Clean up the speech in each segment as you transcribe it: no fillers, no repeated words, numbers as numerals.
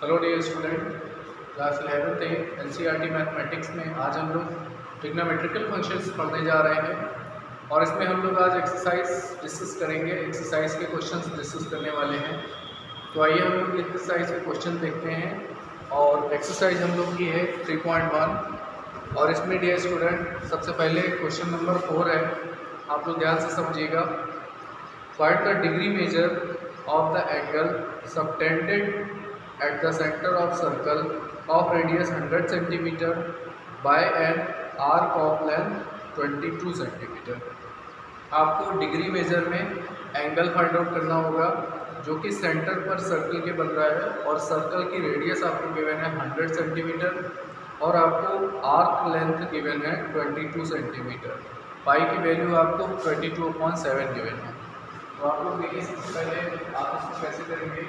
Hello dear student, class 11th NCERT mathematics में आज हम लोग ट्रिग्नोमेट्रिकल फंक्शंस पढ़ने जा रहे हैं और इसमें हम लोग आज एक्सरसाइज डिस्कस करेंगे। एक्सरसाइज के क्वेश्चंस डिस्कस करने वाले हैं। तो आइए हम लोग एक्सरसाइज के क्वेश्चन देखते हैं। और एक्सरसाइज हम लोग की है 3.1 और इसमें डियर स्टूडेंट सबसे पहले क्वेश्चन नंबर 4 है, आप लोग ध्यान से समझिएगा। Find the degree measure of the angle subtended at the center of circle of radius 100 cm by an arc of length 22 cm। आपको डिग्री मेजर में एंगल फाइंड आउट करना होगा जो कि सेंटर पर सर्कल के बन रहा है और सर्कल की रेडियस आपको गिवन है 100 सेंटीमीटर और आपको आर्क लेंथ गिवन है 22 सेंटीमीटर। पाई की वैल्यू आपको 22/7 गिवन है। तो आप लोग देखिए, सबसे पहले आप इसको कैसे करेंगे।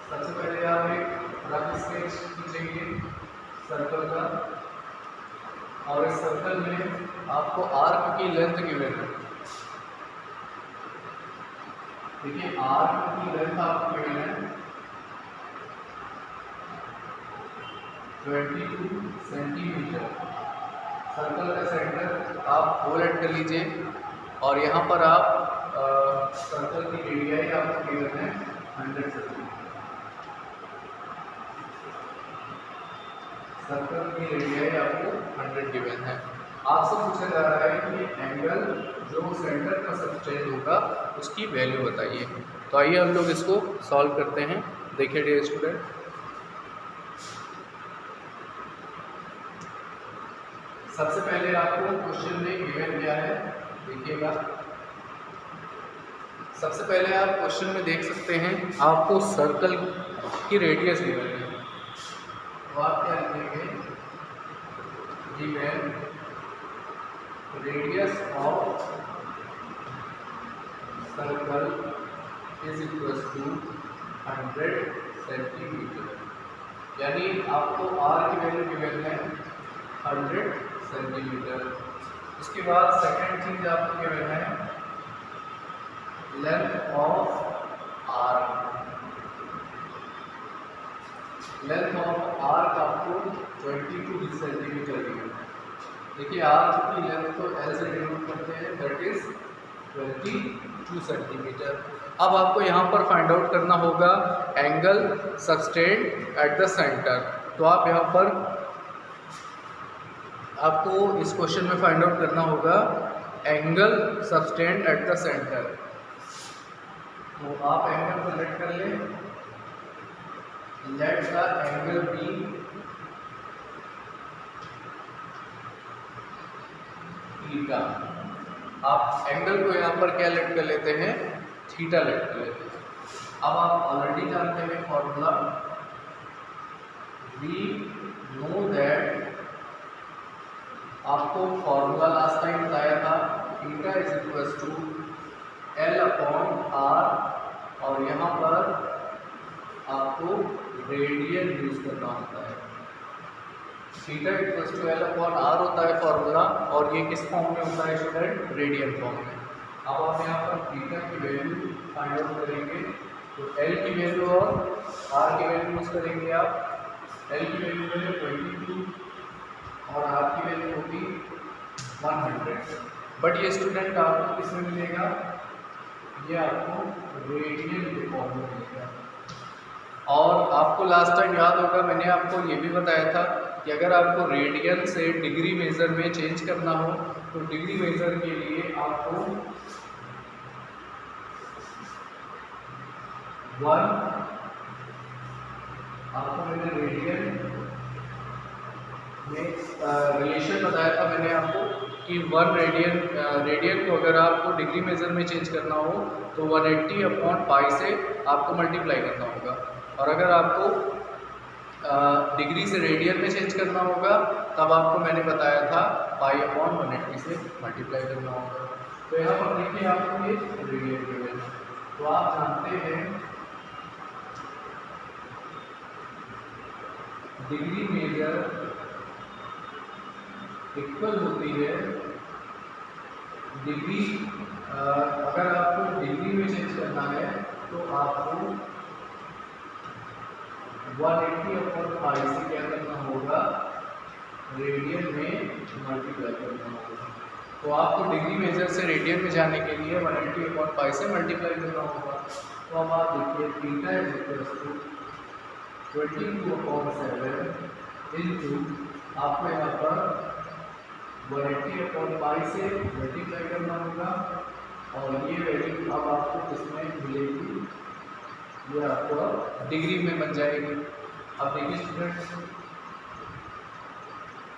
सबसे पहले आप एक रफ स्केच खींचेंगे सर्कल का और इस सर्कल में आपको आर्क की लेंथ गिवन है। देखिए, आर्क की लेंथ आपको गिवन है 22 सेंटीमीटर। सर्कल का सेंटर आप होल ऐड कर लीजिए और यहाँ पर आप सर्कल की रेडियाई आपको गिवन है 100 सेंटीमीटर। सर्कल की रेडियाई आपको 100 गिवन है। आपसे पूछा जा रहा है कि एंगल जो सेंटर का सबटेंड होगा उसकी वैल्यू बताइए। तो आइए हम लोग इसको सॉल्व करते हैं। देखिए डियर स्टूडेंट, सबसे पहले आपको क्वेश्चन में गिवन क्या है देखिएगा। सबसे पहले आप क्वेश्चन में देख सकते हैं आपको सर्कल की रेडियस गिवन है। तो आप क्या लिखेंगे, given radius of circle is equal to 100 centimetre. यानी आपको आर की वैल्यू गिवन है 100 सेंटीमीटर। उसके बाद सेकेंड चीज आपको गिवन है length of arc. Length of arc आपको 22 सेंटीमीटर गिवन है। देखिए, आर्क की लेंथ को एल से डिनोट करते हैं, दैट इज 22 सेंटीमीटर। अब आपको यहाँ पर फाइंड आउट करना होगा angle subtended at the centre. तो आप यहाँ पर आपको इस क्वेश्चन में फाइंड आउट करना होगा angle subtended at the centre. तो आप एंगल को लेट कर लें, let the angle be theta. आप एंगल को यहाँ पर क्या लेट कर लेते हैं, थीटा लेट कर लेते हैं। अब आप ऑलरेडी जानते हैं फॉर्मूला, वी नो दैट, आपको फॉर्मूला लास्ट टाइम बताया था, theta is equal to L upon R और यहाँ पर आपको रेडियन यूज करना होता है। Theta equal to L upon R होता है फॉर्मूला और ये किस फॉर्म में होता है स्टूडेंट, रेडियन फॉर्म में। अब आप यहाँ पर थीटा की वैल्यू फाइंड आउट करेंगे तो एल की वैल्यू और आर की वैल्यू यूज करेंगे। आप एल की वैल्यू है 22 और आर की वैल्यू होगी 100। बट ये स्टूडेंट आपको किस में मिलेगा, ये आपको रेडियन के फॉर्म में मिलेगा। और आपको लास्ट टाइम याद होगा मैंने आपको ये भी बताया था कि अगर आपको रेडियन से डिग्री मेजर में चेंज करना हो तो डिग्री मेजर के लिए आपको 1, आपको मैंने रेडियन में रिलेशन बताया था मैंने आपको कि 1 रेडियन को अगर आपको डिग्री मेजर में चेंज करना हो तो 180/पाई से आपको मल्टीप्लाई करना होगा। और अगर आपको डिग्री से रेडियन में चेंज करना होगा तब आपको मैंने बताया था पाई/180 से मल्टीप्लाई करना होगा। तो यहाँ पर देखिए आपको ये रेडियन गिवन है। तो आप जानते हैं डिग्री मेजर इक्वल होती है डिग्री, अगर आपको डिग्री में चेंज करना है तो आपको 180/5 से क्या करना होगा, रेडियन में मल्टीप्लाई करना होगा। तो आपको डिग्री मेजर से रेडियन में जाने के लिए 180/5 से मल्टीप्लाई करना होगा। तो अब आप देखिए theta is equal to 22/7 into आपको यहाँ पर 180/5 से मल्टीप्लाई करना होगा और ये वैल्यू अब आपको किसमें मिलेगी, ये आपको डिग्री में बन जाएगी। अब देखिए स्टूडेंट्स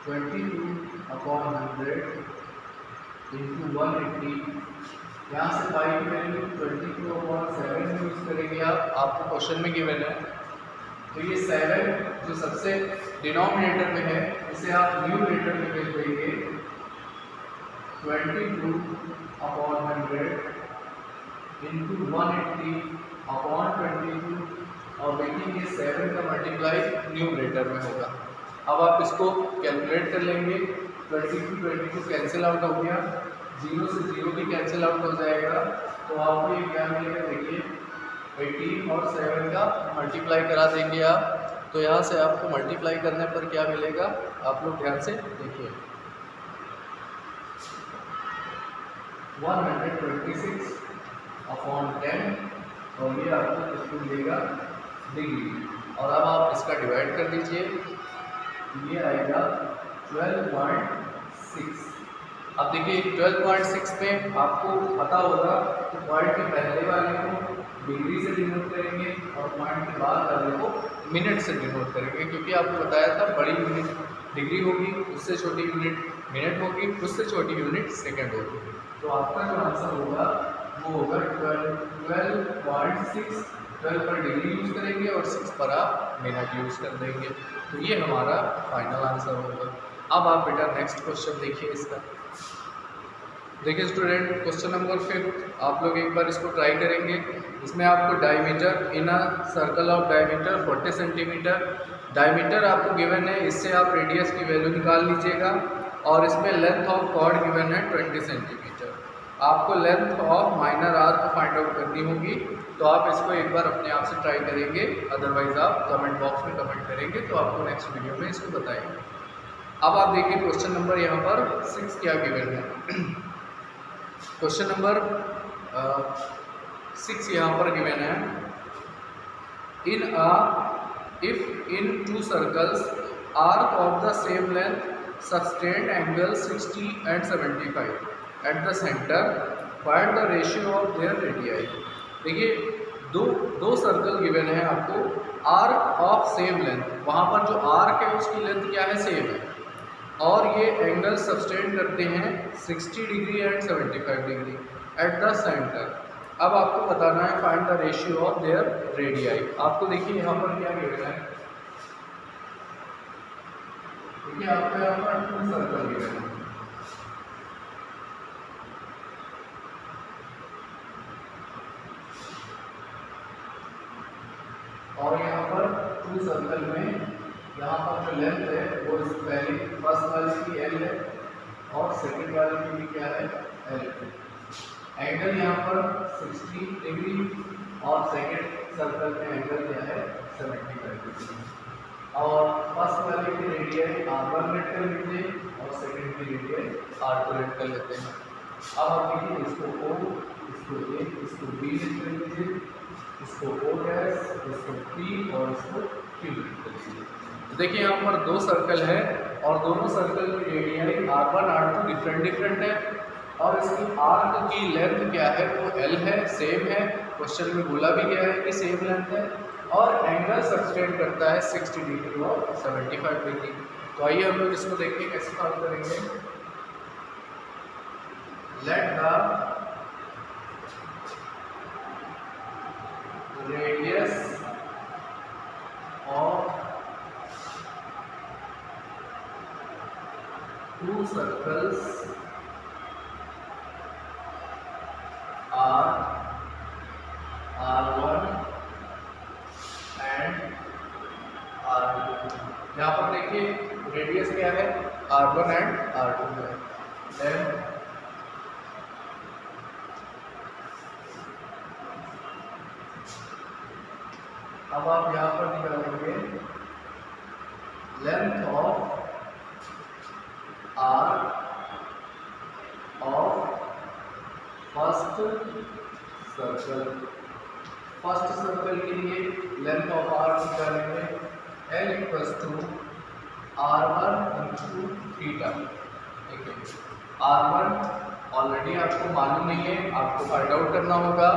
22/100 इंटू 180, यहाँ से पाई की वैल्यू 22/7 यूज करेंगे आपको क्वेश्चन में गिवन है। तो ये 7 जो सबसे डिनोमिनेटर में है इसे आप न्यूमरेटर में भेज देंगे 22/100 इंटू 180/22 और देखेंगे 7 का मल्टीप्लाई न्यूमरेटर में होगा। अब आप इसको कैलकुलेट कर लेंगे, 22 कैंसिल आउट हो गया, 0 से 0 भी कैंसिल आउट हो जाएगा। तो आपको ये क्या मिलेगा, देखिए 18 और 7 का मल्टीप्लाई करा देंगे आप। तो यहाँ से आपको मल्टीप्लाई करने पर क्या मिलेगा, आप लोग ध्यान से देखिए 126/10 और ये आपको किसको मिलेगा, डिग्री। और अब आप इसका डिवाइड कर दीजिए, ये आएगा 12.6। अब देखिए 12.6 में आपको पता होगा कि पॉइंट के पहले वाले को डिग्री से डिनोट करेंगे और पॉइंट के बाद वाले को मिनट से डिनोट करेंगे, क्योंकि आपको बताया था बड़ी यूनिट डिग्री होगी, उससे छोटी यूनिट मिनट होगी, उससे छोटी यूनिट सेकंड होगी। तो आपका जो आंसर होगा वो होगा 12.6। 12 पर डिग्री यूज़ करेंगे और 6 पर आप मिनट यूज़ कर देंगे। तो ये हमारा फाइनल आंसर होगा। अब आप बेटा नेक्स्ट क्वेश्चन देखिए इसका। देखिए स्टूडेंट क्वेश्चन नंबर 5 आप लोग एक बार इसको ट्राई करेंगे। इसमें आपको diameter in a circle of diameter 40 centimetre diameter आपको गिवन है, इससे आप रेडियस की वैल्यू निकाल लीजिएगा। और इसमें लेंथ ऑफ कॉर्ड गिवन है 20 सेंटीमीटर। आपको length of minor arc find out करनी होगी। तो आप इसको एक बार अपने आप से ट्राई करेंगे, अदरवाइज आप कमेंट बॉक्स में कमेंट करेंगे तो आपको नेक्स्ट वीडियो में इसको बताएंगे। अब आप देखिए क्वेश्चन नंबर यहाँ पर 6 क्या गिवन है। क्वेश्चन नंबर 6 यहाँ पर गिवन है, if in 2 circles arc of the same length sustained angle 60 and 75 eight the centre, find the ratio of their radii. देखिए दो सर्कल गिवन है आपको, आर्क ऑफ सेम लेंथ, वहाँ पर जो आर्क है उसकी लेंथ क्या है, सेम है, और ये एंगल सब्सटेंड करते हैं 60 degree and 75 degree at the centre. अब आपको बताना है find the ratio of their radii. आपको देखिए यहाँ पर क्या गिवन है, देखिए आपको यहाँ पर 2 सर्कल गिवन है और यहाँ पर 2 सर्कल में यहाँ पर जो लेंथ है वो इस पहली फर्स्ट वाले की L है और सेकंड वाले की भी क्या है, L है। एंगल यहाँ पर 60 डिग्री और सेकंड सर्कल में एंगल क्या है 75 डिग्री। और फर्स्ट वाले की रेडियस R1 लेट कर लीजिए और सेकंड की रेडियस R2 लेट कर लेते हैं। अब आप देखिए इसको O, इसको A, इसको B लेट कर लीजिए, इसको O डैश, इसको P और इसको Q लेट कर लीजिए। तो देखिए यहाँ पर 2 सर्कल है और दोनों सर्कल की रेडियस R1 R2 डिफरेंट है और इसकी आर्क की लेंथ क्या है, वो L है, सेम है, क्वेश्चन में बोला भी गया है कि सेम लेंथ है, और एंगल सब्सटेंड करता है 60 डिग्री और 75 डिग्री। तो आइए हम लोग इसको देखिए कैसे सॉल्व करेंगे। Let the radius of 2 circles R1 and R2। यहाँ पर देखिए रेडियस क्या है, R1 एंड R2 है। देन अब आप यहाँ पर निकालेंगे length of arc of first circle. First circle के लिए लेंथ ऑफ आर्क निकालेंगे L equals to R1 into theta. ठीक है, R1 ऑलरेडी आपको मालूम नहीं है, आपको फाइंड आउट करना होगा,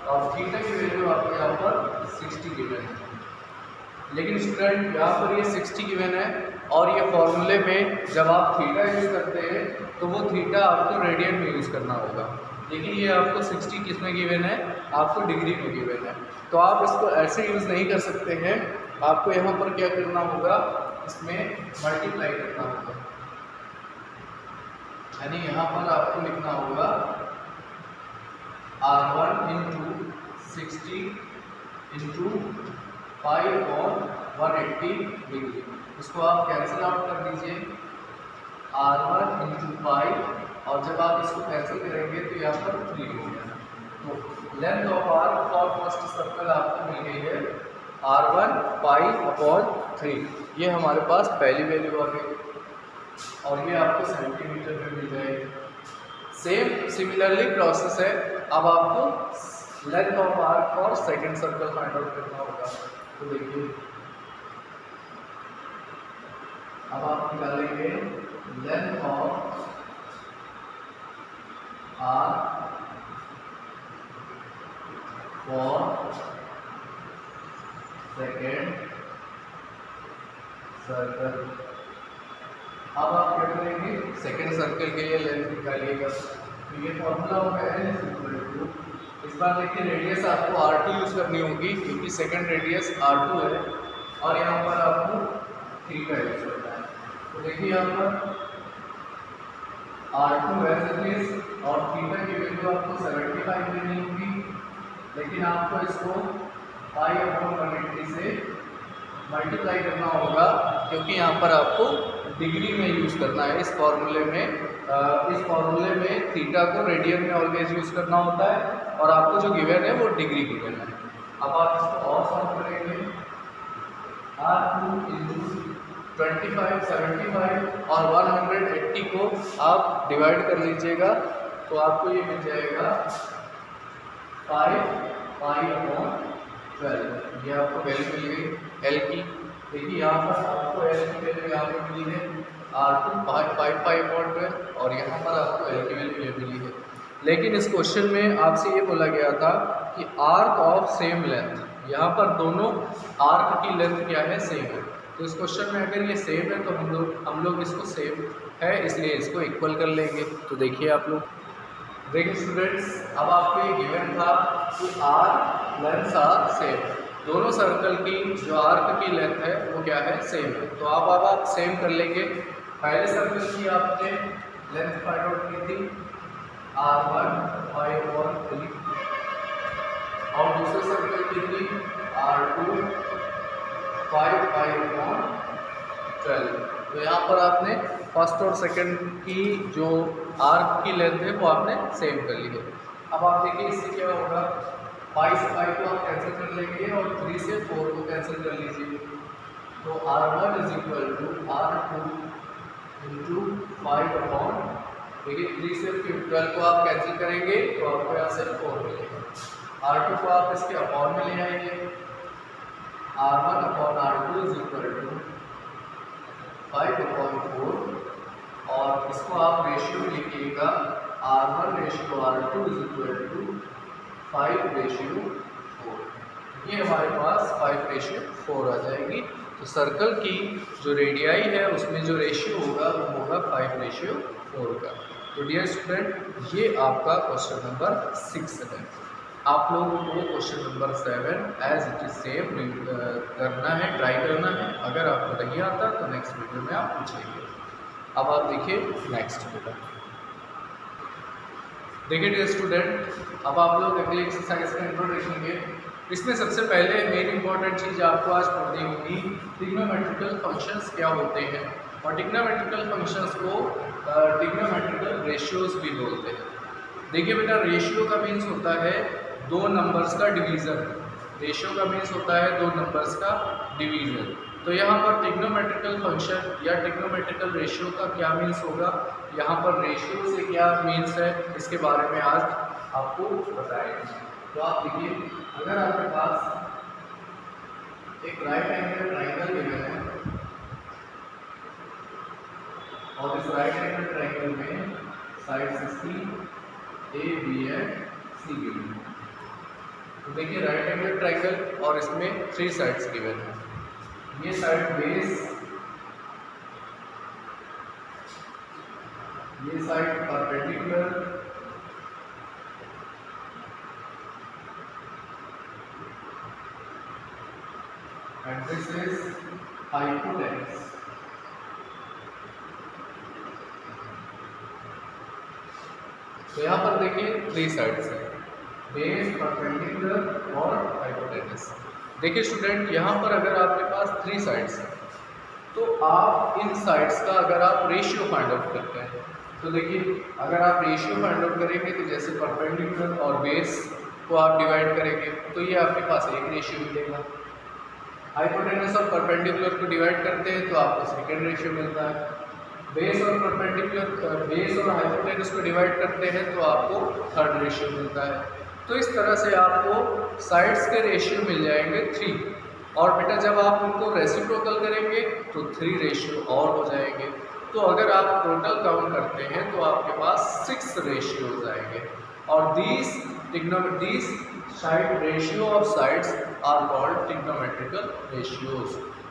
और थीटा की वैल्यू आपको यहाँ पर 60 गिवन है। लेकिन स्टूडेंट यहाँ पर ये 60 गिवन है, और ये फॉर्मूले में जब आप थीटा यूज़ करते हैं तो वो थीटा आपको रेडियन में यूज़ करना होगा। लेकिन ये आपको 60 किस में गिवन है, आपको डिग्री में गिवन है, तो आप इसको ऐसे यूज़ नहीं कर सकते हैं। आपको यहाँ पर क्या करना होगा, इसमें मल्टीप्लाई करना होगा, यानी यहाँ पर आपको लिखना होगा R1 इंटू 60 इंटू 5 और 180 डिग्री। इसको आप कैंसिल आउट कर दीजिए, R1 इंटू 5, और जब आप इसको कैंसिल करेंगे तो यहाँ पर 3 हो गया। तो length of arc for first circle आपको मिल गई है R1 π/3। ये हमारे पास पहली वैल्यू आ गई, और ये आपको सेंटीमीटर में मिल जाएगी। सिमिलरली प्रोसेस है, अब आपको length of arc for second circle find out करना होगा। तो देखिए, अब आप निकालेंगे length of arc for second circle. अब आप क्या करेंगे, सेकेंड सर्कल के लिए लेंथ निकालिएगा। तो ये फॉर्मूला होगा L इक्वल टू, इस बार देखिए रेडियस आपको R2 यूज़ करनी होगी, क्योंकि सेकेंड रेडियस R2 है, और यहाँ पर आपको थीटा यूज़ करना है। तो देखिए यहाँ पर R2 एज इट इज, और थीटा की वैल्यू आपको 75 लेनी होगी, लेकिन आपको इसको π/180 से मल्टीप्लाई करना होगा, क्योंकि यहाँ पर आपको डिग्री में यूज़ करना है। इस फॉर्मूले में थीटा को रेडियन में ऑलवेज यूज़ करना होता है, और आपको जो गिवन है वो डिग्री गिवन है। अब आप इसको और सॉल्व करेंगे, R2 इंटू 25, 75 और 180 को आप डिवाइड कर लीजिएगा, तो आपको ये मिल जाएगा 5π/12। ये आपको वैल्यू मिल गई L की। देखिए यहाँ पर आपको L की वैल्यू यहाँ पर मिली है R2 5π/12, और यहाँ पर आपको L की वैल्यू ये मिली है। लेकिन इस क्वेश्चन में आपसे ये बोला गया था कि आर्क ऑफ सेम लेंथ, यहाँ पर दोनों आर्क की लेंथ क्या है, सेम है। तो इस क्वेश्चन में अगर ये सेम है तो हम लोग इसको सेम है इसलिए इसको इक्वल कर लेंगे। तो देखिए आप लोग, देखिए स्टूडेंट्स, अब आपको ये गिवन था कि आर्क लेंथ आर सेम, दोनों सर्कल की जो आर्क की लेंथ है वो क्या है, सेम है। तो अब आप सेम कर लेंगे। पहले सर्कल की आपने लेंथ फाइंड आउट की थी R1 5/3, और दूसरे सर्कल की थी R2 5π/12। तो यहाँ पर आपने फर्स्ट और सेकंड की जो आर्क की लेंथ है वो आपने सेम कर ली है। अब आप देखिए इससे क्या होगा, 5 से 5 को आप कैंसिल कर लेंगे, और 3 से 4 को कैंसिल कर लीजिए। तो R1 is equal to R2 into 5/, देखिए 3 से 12 को आप कैंसिल करेंगे तो आपको यहाँ से 4 मिलेगा। R2 को आप इसके अपॉन में ले आएंगे, R1/R2 इज इक्वल टू 5/4, और इसको आप रेशियो लिखिएगा R1/R2 इज इक्वल टू 5/4। ये हमारे पास 5/4 आ जाएगी। तो सर्कल की जो रेडियाई है उसमें जो रेशियो होगा वो होगा 5/4 का। तो डियर स्टूडेंट, ये आपका क्वेश्चन नंबर 6 है। आप लोगों को question number 7 as it is same करना है, ट्राई करना है। अगर आपको नहीं आता तो नेक्स्ट वीडियो में आप पूछेंगे। अब आप देखिए नेक्स्ट वीडियो। देखिए डियर स्टूडेंट, अब आप लोग अगली एक्सरसाइज का इंट्रोडक्शन देखेंगे। इसमें सबसे पहले मेन इंपॉर्टेंट चीज़ आपको आज पढ़नी होगी, ट्रिग्नोमेट्रिकल फंक्शंस क्या होते हैं, और ट्रिग्नोमेट्रिकल फंक्शंस को ट्रिग्नोमेट्रिकल रेशियोज भी बोलते हैं। देखिए बेटा, रेशियो का मीन्स होता है दो नंबर्स का डिवीज़न। रेशियो का मीन्स होता है दो नंबर्स का डिवीजन। तो यहाँ पर ट्रिग्नोमेट्रिकल फंक्शन या ट्रिग्नोमेट्रिकल रेशियो का क्या मीन्स होगा, यहाँ पर रेशियो से क्या मीन्स है, इसके बारे में आज आपको बताएंगे। तो आप देखिए, अगर आपके पास एक राइट एंगल ट्राइंगल गिवन है और इस राइट एंगल ट्राइंगल में साइड्स इसकी A B and C given है। तो देखिए राइट एंगल ट्राइंगल और इसमें 3 साइड्स गिवन है। ये साइड बेस, ये side perpendicular, and this is hypotenuse। तो यहाँ पर देखिए 3 साइड्स हैं, बेस, परपेंडिकुलर और हाइपोटेनस। देखिए स्टूडेंट, यहाँ पर अगर आपके पास 3 साइड्स हैं तो आप इन साइड्स का अगर आप रेशियो फाइंड आउट करते हैं तो देखिए अगर आप रेशियो फाइंड आउट करेंगे तो जैसे परपेंडिकुलर और बेस को आप डिवाइड करेंगे तो ये आपके पास एक रेशियो मिलेगा। हाइपोटेनस और परपेंडिकुलर को डिवाइड करते हैं तो आपको सेकेंड रेशियो मिलता है। बेस और परपेंडिकुलर, बेस और हाइपोटेनस को डिवाइड करते हैं तो आपको थर्ड रेशियो मिलता है। तो इस तरह से आपको साइड्स के रेशियो मिल जाएंगे 3, और बेटा जब आप उनको रेसिप्रोकल करेंगे तो 3 रेशियो और हो जाएंगे। तो अगर आप टोटल काउंट करते हैं तो आपके पास 6 रेशियोज आएंगे, और these side ratio of sides are called trigonometrical ratios.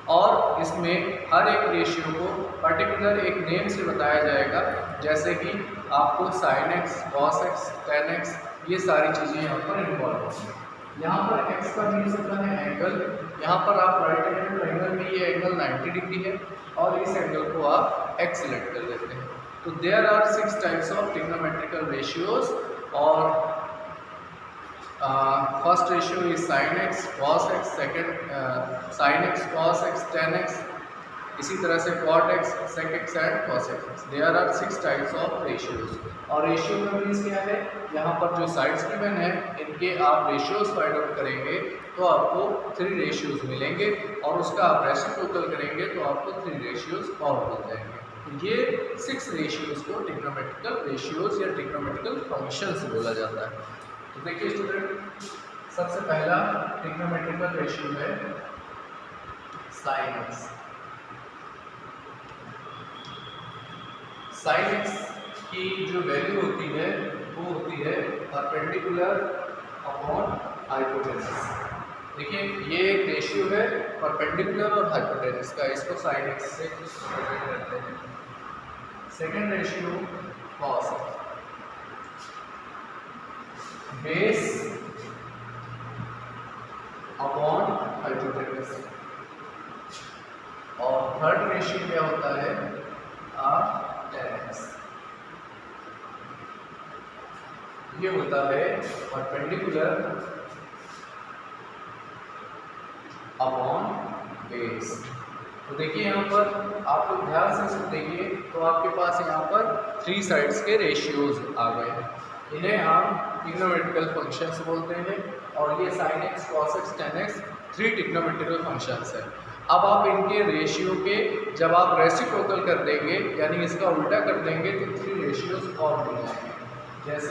और इसमें हर एक रेशियो को पर्टिकुलर एक नेम से बताया जाएगा, जैसे कि आपको sin x, cos x, tan x, ये सारी चीज़ें यहाँ पर इन्वॉल्व होती हैं। यहाँ पर x का मीन्स होता है एंगल। यहाँ पर आप राइट एंगल ट्रायंगल में ये एंगल 90 डिग्री है और इस एंगल को आप x सिलेक्ट कर देते हैं। तो there are 6 types of trigonometrical ratios, और first ratio is sin x, cos x, second sin x, cos x, tan x, इसी तरह से cot x, sec x and cos x। There are 6 types of ratios. और ratio का means क्या है, यहाँ पर जो साइड्स गिवन है इनके आप रेशियोज फाइंड आउट करेंगे तो आपको 3 रेशियोज मिलेंगे, और उसका आप रेसिप्रोकल करेंगे तो आपको 3 रेशियोज और मिल जाएंगे। ये 6 रेशियोज को ट्रिग्नोमेट्रिकल रेशियोज या ट्रिग्नोमेट्रिकल फंक्शंस बोला जाता है। तो देखिए स्टूडेंट, सबसे पहला ट्रिग्नोमेट्रिकल रेशियो है sin x। sin x की जो वैल्यू होती है वो होती है परपेंडिकुलर अपॉन हाइपोटेनस। देखिए ये एक रेशियो है परपेंडिकुलर और हाइपोटेनस का, इसको sin x से रिप्रेजेंट करते हैं। Second ratio cos x, base upon hypotenuse. और थर्ड रेशियो क्या होता है, tan x। ये होता है परपेंडिकुलर अपॉन बेस। तो देखिए यहाँ पर आप लोग ध्यान से सुनिए, तो आपके पास यहाँ पर 3 साइड्स के रेशियोज आ गए हैं। इन्हें हम ट्रिग्नोमेट्रिकल फंक्शंस बोलते हैं, और ये sin x, cos x, tan x 3 trigonometrical functions हैं। अब आप इनके रेशियो के जब आप रेसिप्रोकल कर देंगे यानी इसका उल्टा कर देंगे तो 3 रेशियोज और मिल जाएंगे, जैसे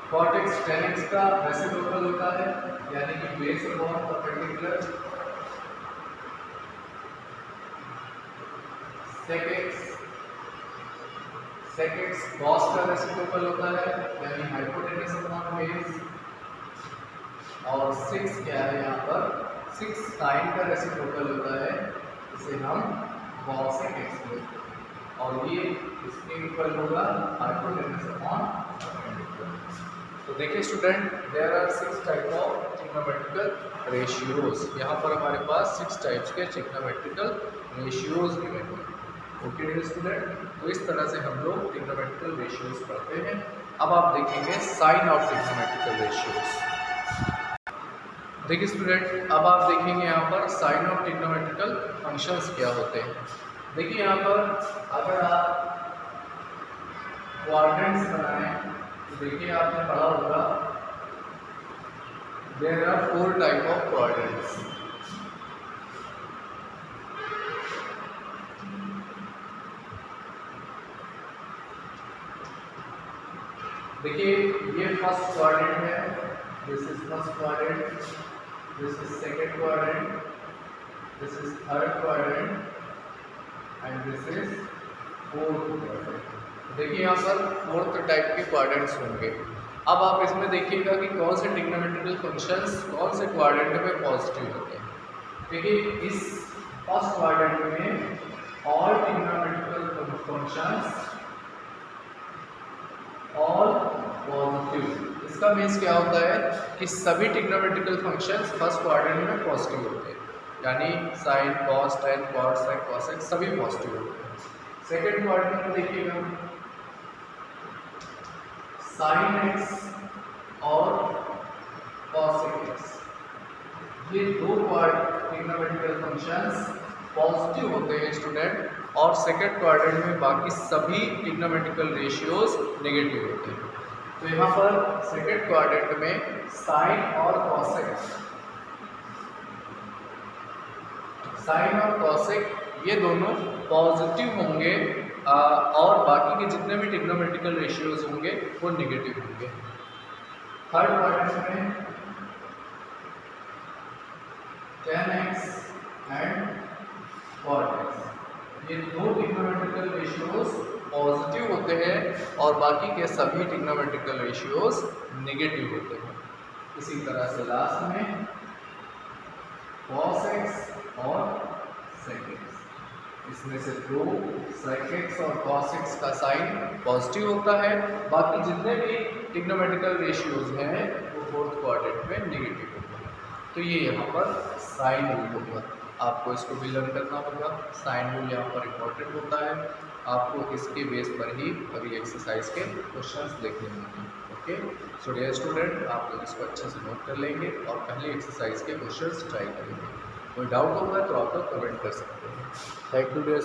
cot x tan x का रेसिप्रोकल होता है, यानी कि base upon perpendicular. sec x cos का रेसिप्रोकल होता है, यानी हाइपोटेनस अपॉन बेस। और 6 क्या है यहाँ पर, 6 sin का रेसिप्रोकल होता है, इसे हम cos x बोलते हैं, और ये इसके इक्वल होगा हाइपोटेनस अपॉन परपेंडिकुलर। तो देखिए student, there are 6 type of trigonometrical ratios. यहाँ पर हमारे पास 6 टाइप्स के ट्रिग्नोमेट्रिकल रेशियोज गिवन हैं। ओके स्टूडेंट, तो इस तरह से हम लोग ट्रिग्नोमेट्रिकल रेशियोज पढ़ते हैं। अब आप देखेंगे साइन ऑफ ट्रिग्नोमेट्रिकल रेशियोज। देखिए स्टूडेंट, अब आप देखेंगे यहाँ पर साइन ऑफ ट्रिग्नोमेट्रिकल फंक्शंस क्या होते हैं। देखिए यहाँ पर अगर आप क्वाड्रेंट्स बनाए तो देखिए आपने पढ़ा होगा there are 4 type of quadrants. देखिए ये फर्स्ट क्वाड्रेंट है, this is first quadrant, this is second quadrant, this is third quadrant and this is fourth quadrant. देखिए यहाँ पर फोर्थ टाइप के क्वाड्रेंट्स होंगे। अब आप इसमें देखिएगा कि कौन से ट्रिग्नोमेट्रिकल फंक्शंस कौन से क्वाड्रेंट में पॉजिटिव होते हैं। देखिए इस फर्स्ट क्वाड्रेंट में all trigonometrical functions all positive. इसका मीन्स क्या होता है कि सभी ट्रिग्नोमेट्रिकल फंक्शंस फर्स्ट क्वाड्रेंट में पॉजिटिव होते हैं, यानी साइन, कॉस, टेन, कॉट, सेक, कोसेक सभी पॉजिटिव होते हैं। सेकेंड क्वाड्रेंट में देखिएगा साइन एक्स और कॉसेक एक्स, ये दो ट्रिग्नोमेट्रिकल फंक्शंस पॉजिटिव होते हैं स्टूडेंट, और सेकेंड क्वाड्रेंट में बाकी सभी ट्रिग्नोमेट्रिकल रेशियोज नेगेटिव होते हैं। तो यहाँ पर सेकेंड क्वाड्रेंट में साइन और कॉसेक ये दोनों पॉजिटिव होंगे और बाकी के जितने भी ट्रिग्नोमेट्रिकल रेशियोज होंगे वो नेगेटिव होंगे। थर्ड क्वाड्रेंट में tan x and cot x, ये दो ट्रिग्नोमेट्रिकल रेशियोज पॉजिटिव होते हैं और बाकी के सभी ट्रिग्नोमेट्रिकल रेशियोज नेगेटिव होते हैं। इसी तरह से लास्ट में cos x और sec x, इसमें से दो sec x और cos x का साइन पॉजिटिव होता है, बाकी जितने भी ट्रिग्नोमेट्रिकल रेशियोज हैं वो फोर्थ क्वाड्रेंट में नेगेटिव होते हैं। तो ये यहाँ पर साइन रूल होगा, आपको इसको भी लर्न करना होगा। साइन रूल यहाँ पर इम्पोर्टेंट होता है, आपको इसके बेस पर ही अभी एक्सरसाइज के क्वेश्चंस देखने होंगे। ओके, सो डियर स्टूडेंट, आप लोग इसको अच्छे से नोट कर लेंगे और पहले एक्सरसाइज के क्वेश्चंस ट्राई करेंगे। कोई डाउट होगा तो आप लोग कमेंट कर सकते हैं। Thank you dear.